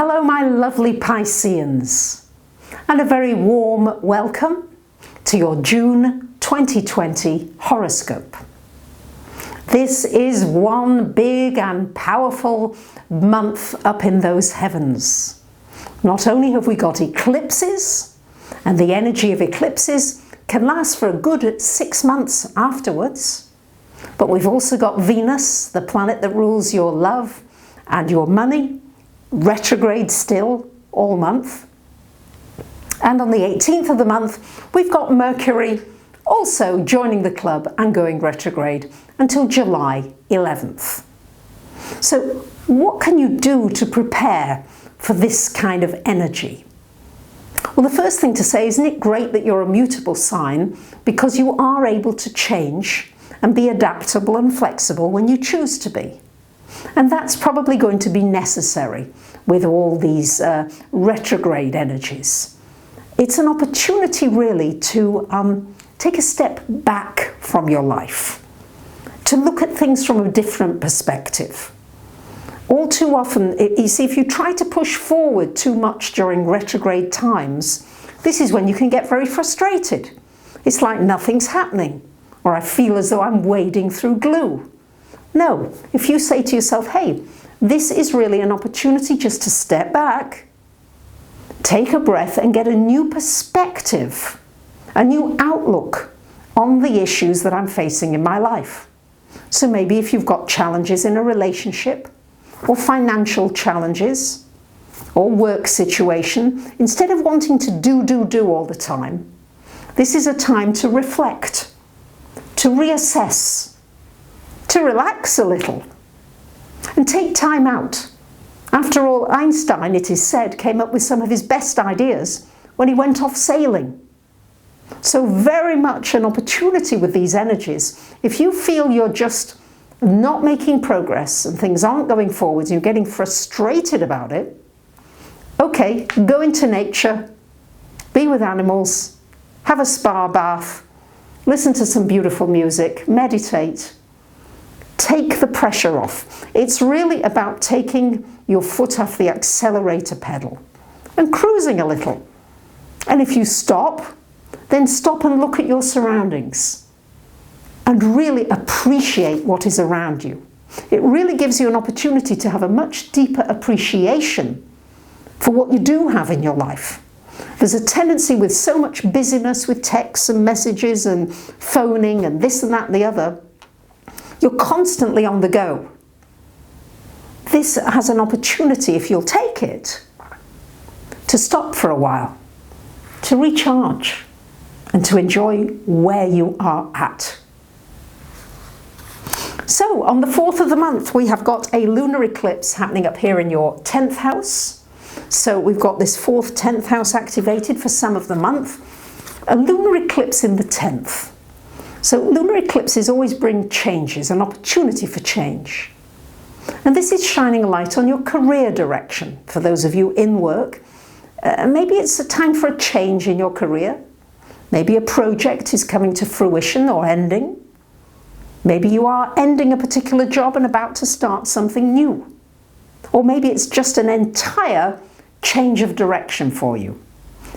Hello my lovely Pisceans, and a very warm welcome to your June 2020 horoscope. This is one big and powerful month up in those heavens. Not only have we got eclipses, and the energy of eclipses can last for a good 6 months afterwards, but we've also got Venus, the planet that rules your love and your money, retrograde still all month. And on the 18th of the month, we've got Mercury also joining the club and going retrograde until July 11th. So what can you do to prepare for this kind of energy? Well, the first thing to say, isn't it great that you're a mutable sign, because you are able to change and be adaptable and flexible when you choose to be. And that's probably going to be necessary with all these retrograde energies. It's an opportunity really to take a step back from your life, to look at things from a different perspective. All too often, you see, if you try to push forward too much during retrograde times, this is when you can get very frustrated. It's like nothing's happening, or I feel as though I'm wading through glue. No, if you say to yourself, hey, this is really an opportunity just to step back, take a breath and get a new perspective, a new outlook on the issues that I'm facing in my life. So maybe if you've got challenges in a relationship, or financial challenges, or work situation, instead of wanting to do all the time, this is a time to reflect, to reassess, to relax a little, and take time out. After all, Einstein, it is said, came up with some of his best ideas when he went off sailing. So very much an opportunity with these energies. If you feel you're just not making progress and things aren't going forwards, you're getting frustrated about it, okay, go into nature, be with animals, have a spa bath, listen to some beautiful music, meditate. Take the pressure off. It's really about taking your foot off the accelerator pedal and cruising a little. And if you stop, then stop and look at your surroundings and really appreciate what is around you. It really gives you an opportunity to have a much deeper appreciation for what you do have in your life. There's a tendency with so much busyness with texts and messages and phoning and this and that and the other, you're constantly on the go. This has an opportunity, if you'll take it, to stop for a while, to recharge, and to enjoy where you are at. So on the 4th of the month, we have got a lunar eclipse happening up here in your 10th house. So we've got this 4th, 10th house activated for some of the month. A lunar eclipse in the 10th. So lunar eclipses always bring changes, an opportunity for change. And this is shining a light on your career direction. For those of you in work, maybe it's a time for a change in your career. Maybe a project is coming to fruition or ending. Maybe you are ending a particular job and about to start something new. Or maybe it's just an entire change of direction for you.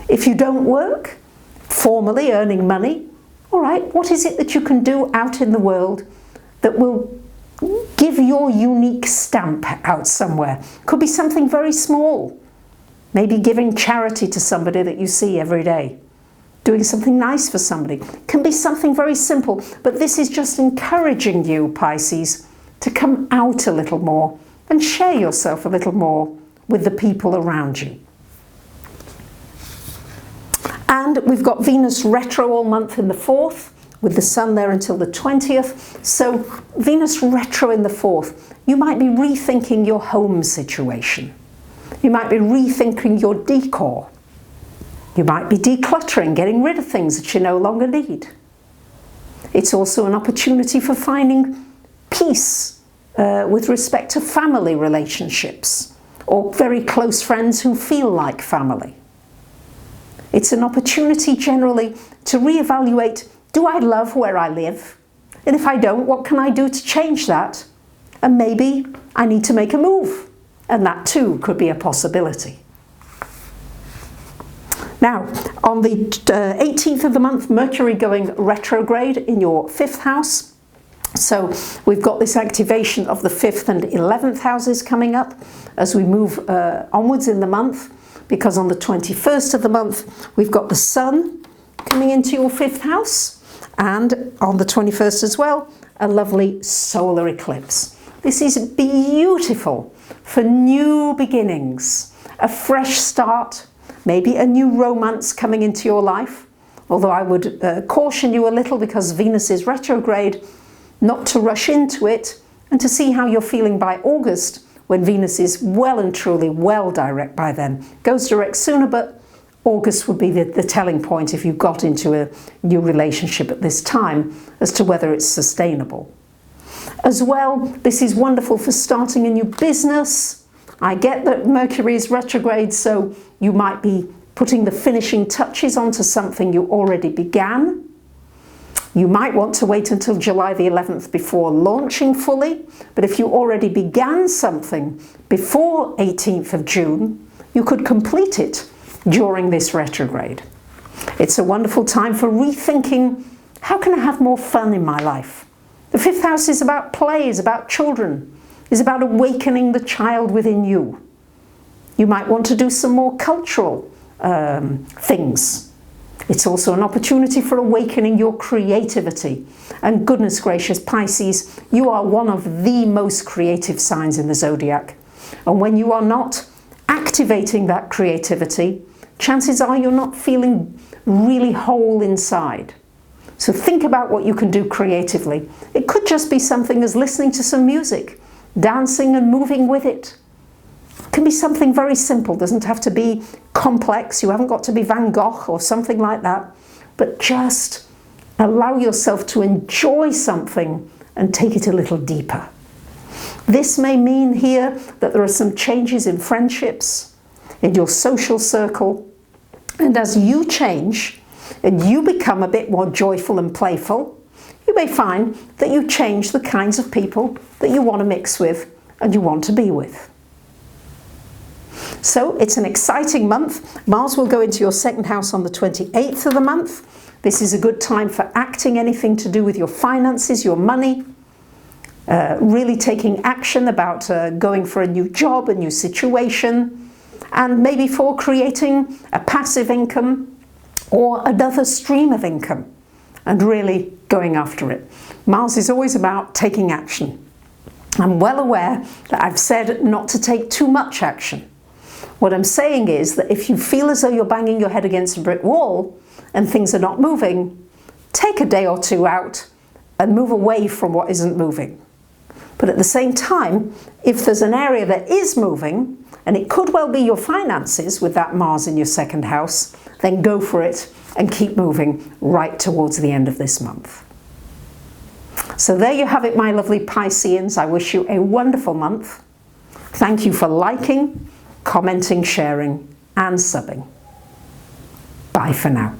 If you don't work, formally earning money, all right, what is it that you can do out in the world that will give your unique stamp out somewhere? Could be something very small. Maybe giving charity to somebody that you see every day. Doing something nice for somebody. Can be something very simple, but this is just encouraging you, Pisces, to come out a little more and share yourself a little more with the people around you. And we've got Venus retro all month in the 4th, with the sun there until the 20th. So Venus retro in the 4th, you might be rethinking your home situation. You might be rethinking your decor. You might be decluttering, getting rid of things that you no longer need. It's also an opportunity for finding peace with respect to family relationships or very close friends who feel like family. It's an opportunity generally to reevaluate, do I love where I live? And if I don't, what can I do to change that? And maybe I need to make a move. and that too could be a possibility. Now, on the 18th of the month, Mercury going retrograde in your 5th house. So we've got this activation of the 5th and 11th houses coming up as we move onwards in the month, because on the 21st of the month, we've got the Sun coming into your 5th house, and on the 21st as well, a lovely solar eclipse. This is beautiful for new beginnings, a fresh start, maybe a new romance coming into your life, although I would caution you a little, because Venus is retrograde, not to rush into it, and to see how you're feeling by August, when Venus is well and truly well direct by then. Goes direct sooner, but August would be the telling point if you got into a new relationship at this time as to whether it's sustainable. As well, this is wonderful for starting a new business. I get that Mercury is retrograde, so you might be putting the finishing touches onto something you already began. You might want to wait until July the 11th before launching fully, but if you already began something before 18th of June, you could complete it during this retrograde. It's a wonderful time for rethinking, how can I have more fun in my life? The 5th house is about play, is about children, is about awakening the child within you. You might want to do some more cultural things. It's also an opportunity for awakening your creativity. And goodness gracious, Pisces, you are one of the most creative signs in the zodiac. And when you are not activating that creativity, chances are you're not feeling really whole inside. So think about what you can do creatively. It could just be something as listening to some music, dancing and moving with it. It can be something very simple, doesn't have to be complex, you haven't got to be Van Gogh or something like that, but just allow yourself to enjoy something and take it a little deeper. This may mean here that there are some changes in friendships, in your social circle, and as you change and you become a bit more joyful and playful, you may find that you change the kinds of people that you want to mix with and you want to be with. So it's an exciting month. Mars will go into your 2nd house on the 28th of the month. This is a good time for acting anything to do with your finances, your money, really taking action about going for a new job, a new situation, and maybe for creating a passive income or another stream of income and really going after it. Mars is always about taking action. I'm well aware that I've said not to take too much action. What I'm saying is that if you feel as though you're banging your head against a brick wall and things are not moving, take a day or two out and move away from what isn't moving. But at the same time, if there's an area that is moving, and it could well be your finances with that Mars in your 2nd house, then go for it and keep moving right towards the end of this month. So there you have it, my lovely Pisceans. I wish you a wonderful month. Thank you for liking, commenting, sharing, and subbing. Bye for now.